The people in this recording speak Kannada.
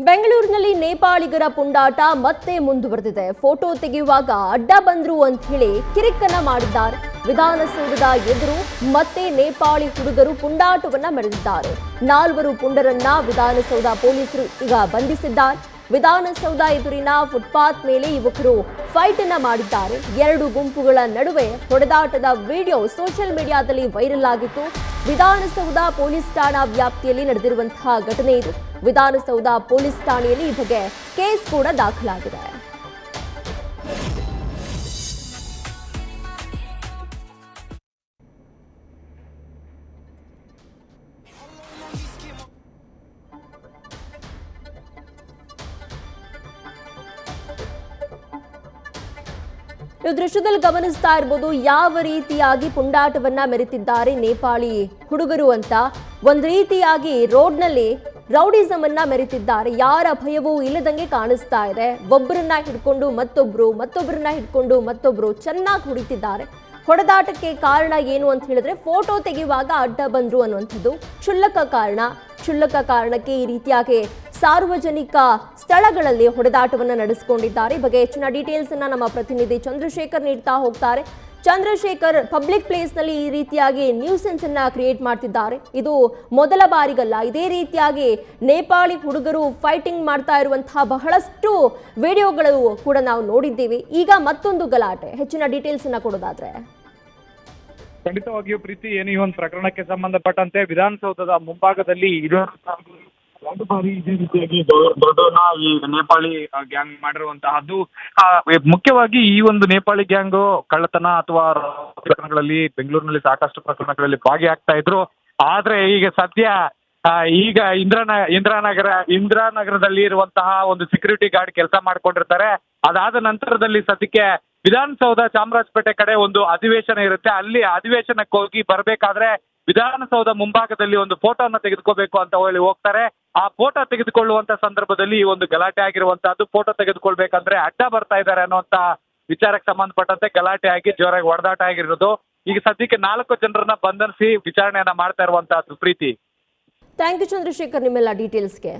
ಬೆಂಗಳೂರಿನಲ್ಲಿ ನೇಪಾಳಿಗರ ಪುಂಡಾಟ ಮತ್ತೆ ಮುಂದುವರೆದಿದೆ. ಫೋಟೋ ತೆಗೆಯುವಾಗ ಅಡ್ಡ ಬಂದ್ರು ಅಂತ ಹೇಳಿ ಕಿರಿಕನ್ನ ಮಾಡಿದ್ದಾರೆ. ವಿಧಾನಸೌಧದ ಎದುರು ಮತ್ತೆ ನೇಪಾಳಿ ಹುಡುಗರು ಪುಂಡಾಟವನ್ನ ಮೆರೆದಿದ್ದಾರೆ. 4 ಪುಂಡರನ್ನ ವಿಧಾನಸೌಧ ಪೊಲೀಸರು ಈಗ ಬಂಧಿಸಿದ್ದಾರೆ. ವಿಧಾನಸೌಧ ಎದುರಿನ ಫುಟ್ಪಾತ್ ಮೇಲೆ ಯುವಕರು ಫೈಟ್ ಅನ್ನ ಮಾಡಿದ್ದಾರೆ. 2 ಗುಂಪುಗಳ ನಡುವೆ ಹೊಡೆದಾಟದ ವಿಡಿಯೋ ಸೋಷಿಯಲ್ ಮೀಡಿಯಾದಲ್ಲಿ ವೈರಲ್ ಆಗಿತ್ತು. ವಿಧಾನಸೌಧ ಪೊಲೀಸ್ ಠಾಣಾ ವ್ಯಾಪ್ತಿಯಲ್ಲಿ ನಡೆದಿರುವಂತಹ ಘಟನೆ ಇದು. ವಿಧಾನಸೌಧ ಪೊಲೀಸ್ ಠಾಣೆಯಲ್ಲಿ ಈ ಬಗ್ಗೆ ಕೇಸ್ ಕೂಡ ದಾಖಲಾಗಿದೆ. ನೀವು ದೃಶ್ಯದಲ್ಲಿ ಗಮನಿಸ್ತಾ ಇರಬಹುದು ಯಾವ ರೀತಿಯಾಗಿ ಪುಂಡಾಟವನ್ನ ಮೆರೆತಿದ್ದಾರೆ ನೇಪಾಳಿ ಹುಡುಗರು ಅಂತ. ಒಂದ್ ರೀತಿಯಾಗಿ ರೋಡ್ನಲ್ಲಿ ರೌಡಿಸಮ್ ಅನ್ನ ಮೆರೆತಿದ್ದಾರೆ. ಯಾರ ಭಯವೂ ಇಲ್ಲದಂಗೆ ಕಾಣಿಸ್ತಾ ಇದೆ. ಒಬ್ಬರನ್ನ ಹಿಡ್ಕೊಂಡು ಮತ್ತೊಬ್ಬರನ್ನ ಹಿಡ್ಕೊಂಡು ಮತ್ತೊಬ್ರು ಚೆನ್ನಾಗಿ ಹೊಡಿತಿದ್ದಾರೆ. ಹೊಡೆದಾಟಕ್ಕೆ ಕಾರಣ ಏನು ಅಂತ ಹೇಳಿದ್ರೆ ಫೋಟೋ ತೆಗೆಯುವಾಗ ಅಡ್ಡ ಬಂದ್ರು ಅನ್ನುವಂಥದ್ದು ಕ್ಷುಲ್ಲಕ ಕಾರಣಕ್ಕೆ ಈ ರೀತಿಯಾಗಿ ಸಾರ್ವಜನಿಕ ಸ್ಥಳಗಳಲ್ಲಿ ಹೊಡೆದಾಟವನ್ನು ನಡೆಸಿಕೊಂಡಿದ್ದಾರೆ. ಈ ಬಗ್ಗೆ ಹೆಚ್ಚಿನ ಡೀಟೇಲ್ಸ್ ಅನ್ನ ನಮ್ಮ ಪ್ರತಿನಿಧಿ ಚಂದ್ರಶೇಖರ್ ನೀಡ್ತಾ ಹೋಗ್ತಾರೆ. ಚಂದ್ರಶೇಖರ್, ಪಬ್ಲಿಕ್ ಪ್ಲೇಸ್ ನಲ್ಲಿ ಈ ರೀತಿಯಾಗಿ ನ್ಯೂಸೆನ್ಸ್ ಅನ್ನ ಕ್ರಿಯೇಟ್ ಮಾಡ್ತಿದ್ದಾರೆ. ಇದು ಮೊದಲ ಬಾರಿಗಲ್ಲ. ಇದೇ ರೀತಿಯಾಗಿ ನೇಪಾಳಿ ಹುಡುಗರು ಫೈಟಿಂಗ್ ಮಾಡ್ತಾ ಇರುವಂತಹ ಬಹಳಷ್ಟು ವಿಡಿಯೋಗಳು ಕೂಡ ನಾವು ನೋಡಿದ್ದೀವಿ. ಈಗ ಮತ್ತೊಂದು ಗಲಾಟೆ. ಹೆಚ್ಚಿನ ಡೀಟೇಲ್ಸ್ ಅನ್ನ ಕೊಡೋದಾದ್ರೆ. ಖಂಡಿತವಾಗಿಯೂ ಪ್ರೀತಿ, ಏನು ಈ ಒಂದು ಪ್ರಕರಣಕ್ಕೆ ಸಂಬಂಧಪಟ್ಟಂತೆ ವಿಧಾನಸೌಧದ ಮುಂಭಾಗದಲ್ಲಿ ಒಂದು ಬಾರಿ ಇದೇ ರೀತಿಯಾಗಿ ದೊಡ್ಡವನ್ನ ಈ ನೇಪಾಳಿ ಗ್ಯಾಂಗ್ ಮಾಡಿರುವಂತಹದ್ದು. ಮುಖ್ಯವಾಗಿ ಈ ಒಂದು ನೇಪಾಳಿ ಗ್ಯಾಂಗ್ ಕಳ್ಳತನ ಅಥವಾ ಪ್ರಕರಣಗಳಲ್ಲಿ ಬೆಂಗಳೂರಿನಲ್ಲಿ ಸಾಕಷ್ಟು ಪ್ರಕರಣಗಳಲ್ಲಿ ಭಾಗಿಯಾಗ್ತಾ ಇದ್ರು. ಆದ್ರೆ ಈಗ ಸದ್ಯ ಇಂದಿರಾನಗರದಲ್ಲಿ ಇರುವಂತಹ ಒಂದು ಸೆಕ್ಯೂರಿಟಿ ಗಾರ್ಡ್ ಕೆಲಸ ಮಾಡ್ಕೊಂಡಿರ್ತಾರೆ. ಅದಾದ ನಂತರದಲ್ಲಿ ಸದ್ಯಕ್ಕೆ ವಿಧಾನಸೌಧ ಚಾಮರಾಜಪೇಟೆ ಕಡೆ ಒಂದು ಅಧಿವೇಶನ ಇರುತ್ತೆ. ಅಲ್ಲಿ ಅಧಿವೇಶನಕ್ಕೆ ಹೋಗಿ ಬರ್ಬೇಕಾದ್ರೆ ವಿಧಾನಸೌಧ ಮುಂಭಾಗದಲ್ಲಿ ಒಂದು ಫೋಟೋನ ತೆಗೆದುಕೋಬೇಕು ಅಂತ ಹೇಳಿ ಹೋಗ್ತಾರೆ. ಆ ಫೋಟೋ ತೆಗೆದುಕೊಳ್ಳುವಂತ ಸಂದರ್ಭದಲ್ಲಿ ಈ ಒಂದು ಗಲಾಟೆ ಆಗಿರುವಂತಹದ್ದು. ಫೋಟೋ ತೆಗೆದುಕೊಳ್ಬೇಕಂದ್ರೆ ಅಡ್ಡ ಬರ್ತಾ ಇದ್ದಾರೆ ಅನ್ನುವಂತ ವಿಚಾರಕ್ಕೆ ಸಂಬಂಧಪಟ್ಟಂತೆ ಗಲಾಟೆ ಆಗಿ ಜೋರಾಗಿ ಹೊಡೆದಾಟ ಆಗಿರೋದು. ಈಗ ಸದ್ಯಕ್ಕೆ 4 ಜನರನ್ನ ಬಂಧಿಸಿ ವಿಚಾರಣೆಯನ್ನ ಮಾಡ್ತಾ ಇರುವಂತಹದ್ದು. ಪ್ರೀತಿ, ಥ್ಯಾಂಕ್ ಯು ಚಂದ್ರಶೇಖರ್ ನಿಮ್ಮೆಲ್ಲ ಡೀಟೇಲ್ಸ್ಗೆ.